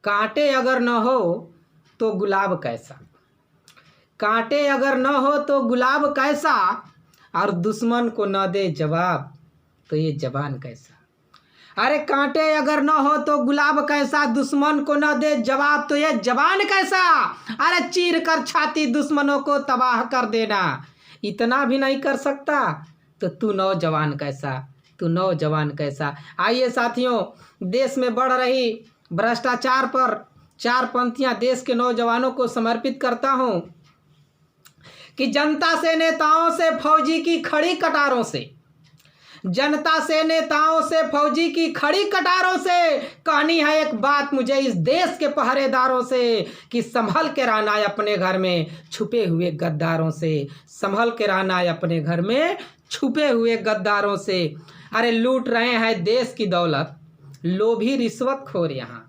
कांटे अगर न हो तो गुलाब कैसा, कांटे अगर न हो तो गुलाब कैसा, और दुश्मन को न दे जवाब तो ये जबान कैसा। अरे कांटे अगर न हो तो गुलाब कैसा, दुश्मन को न दे जवाब तो ये जबान कैसा। अरे चीर कर छाती दुश्मनों को तबाह कर देना, इतना भी नहीं कर सकता तो तू नौजवान कैसा, तू नौजवान कैसा। आइए साथियों, देश में बढ़ रही भ्रष्टाचार पर 4 पंक्तियां देश के नौजवानों को समर्पित करता हूं कि जनता से नेताओं से फौजी की खड़ी कटारों से, जनता से नेताओं से फौजी की खड़ी कटारों से कहनी है एक बात मुझे इस देश के पहरेदारों से कि संभल के रहना है अपने घर में छुपे हुए गद्दारों से, संभल के रहना है अपने घर में छुपे हुए गद्दारों से। अरे लूट रहे हैं देश की दौलत लोभी रिश्वतखोर, यहाँ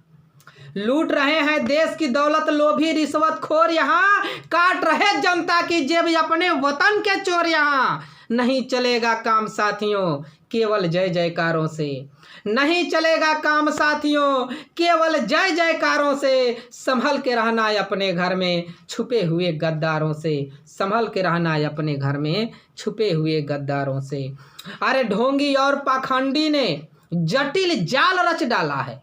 लूट रहे हैं देश की दौलत लोभी रिश्वतखोर, यहाँ काट रहे जनता की जेब अपने वतन के चोर। यहाँ नहीं चलेगा काम साथियों केवल जय जयकारों से, नहीं चलेगा काम साथियों केवल जय जयकारों से। संभल के रहना है अपने घर में छुपे हुए गद्दारों से, संभल के रहना है अपने घर में छुपे हुए गद्दारों से। अरे ढोंगी और पाखंडी ने जटिल जाल रच डाला है,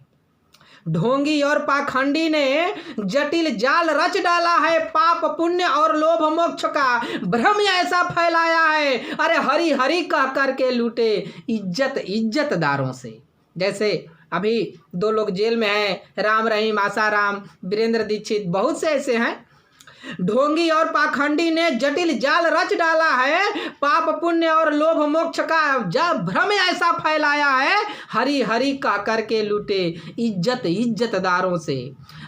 ढोंगी और पाखंडी ने जटिल जाल रच डाला है, पाप पुण्य और लोभ मोक्ष का भ्रम ऐसा फैलाया है। अरे हरि हरि कह करके लूटे इज्जतदारों से। जैसे अभी 2 लोग जेल में हैं, राम रहीम, आसाराम, वीरेंद्र दीक्षित, बहुत से ऐसे हैं। ढोंगी और पाखंडी ने जटिल जाल रच डाला है, पाप पुण्य और लोभ मोक्ष का जब भ्रम ऐसा फैलाया है। हरि हरि कह करके लूटे इज्जतदारों से,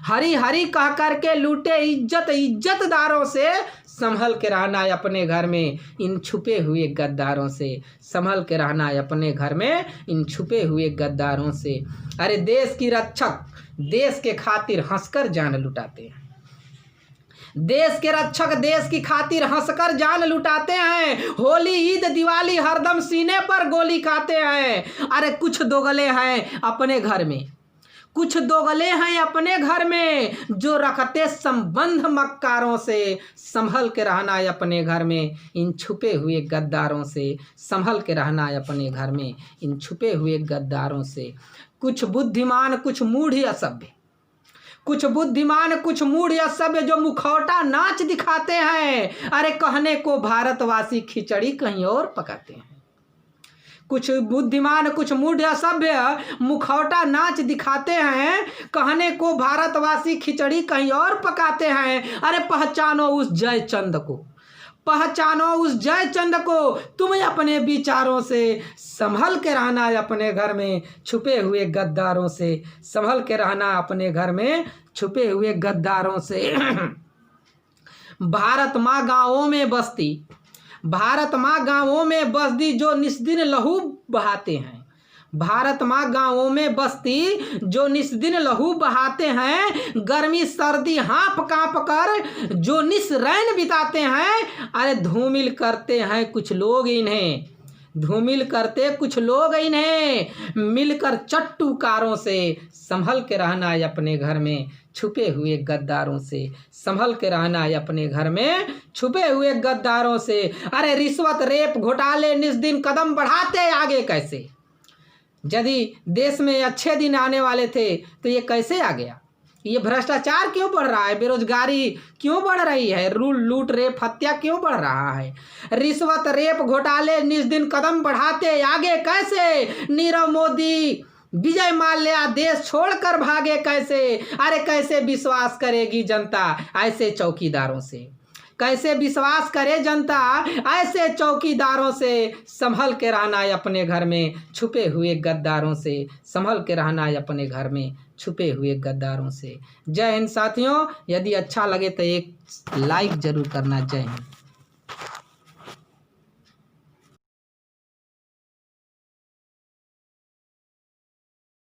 हरि हरि कह करके लूटे इज्जतदारों से। संभल के रहना है अपने घर में इन छुपे हुए गद्दारों से, संभल के रहना है अपने घर में इन छुपे हुए गद्दारों से। अरे देश की रक्षक देश के खातिर हंसकर जान लुटाते हैं, देश के रक्षक देश की खातिर हंसकर जान लुटाते हैं। होली ईद दिवाली हरदम सीने पर गोली खाते हैं। अरे कुछ दोगले हैं अपने घर में, कुछ दोगले हैं अपने घर में जो रखते संबंध मक्कारों से। संभल के रहना है अपने घर में इन छुपे हुए गद्दारों से, संभल के रहना है अपने घर में इन छुपे हुए गद्दारों से। कुछ बुद्धिमान कुछ मूढ़ असभ्य, कुछ बुद्धिमान कुछ मूढ़ असभ्य जो मुखौटा नाच दिखाते हैं। अरे कहने को भारतवासी खिचड़ी कहीं और पकाते हैं। कुछ बुद्धिमान कुछ मूढ़ असभ्य मुखौटा नाच दिखाते हैं, कहने को भारतवासी खिचड़ी कहीं और पकाते हैं। अरे पहचानो उस जयचंद को, पहचानो उस जयचंद को तुम अपने विचारों से। संभल के रहना है अपने घर में छुपे हुए गद्दारों से, संभल के रहना अपने घर में छुपे हुए गद्दारों से। भारत माँ गाँवों में बसती, भारत माँ गाँवों में बसती जो निस्दिन लहू बहाते हैं, भारत माँ गाँवों में बसती जो निस्दिन लहू बहाते हैं। गर्मी सर्दी हाँफ काँप कर जो निस्रैन बिताते हैं। अरे धूमिल करते हैं कुछ लोग इन्हें, धूमिल करते कुछ लोग इन्हें मिलकर चट्टूकारों से। संभल के रहना है अपने घर में छुपे हुए गद्दारों से, संभल के रहना है अपने घर में छुपे हुए गद्दारों से। अरे रिश्वत रेप घोटाले निस्दिन कदम बढ़ाते आगे कैसे। यदि देश में अच्छे दिन आने वाले थे तो ये कैसे आ गया। ये भ्रष्टाचार क्यों बढ़ रहा है, बेरोजगारी क्यों बढ़ रही है, लूट रेप हत्या क्यों बढ़ रहा है। रिश्वत रेप घोटाले निस्दिन कदम बढ़ाते आगे कैसे। नीरव मोदी विजय माल्या देश छोड़कर भागे कैसे। अरे कैसे विश्वास करेगी जनता ऐसे चौकीदारों से, कैसे विश्वास करे जनता ऐसे चौकीदारों से। संभल के रहना है अपने घर में छुपे हुए गद्दारों से, संभल के रहना है अपने घर में छुपे हुए गद्दारों से। जय हिंद साथियों, यदि अच्छा लगे तो एक लाइक जरूर करना। जय हिंद।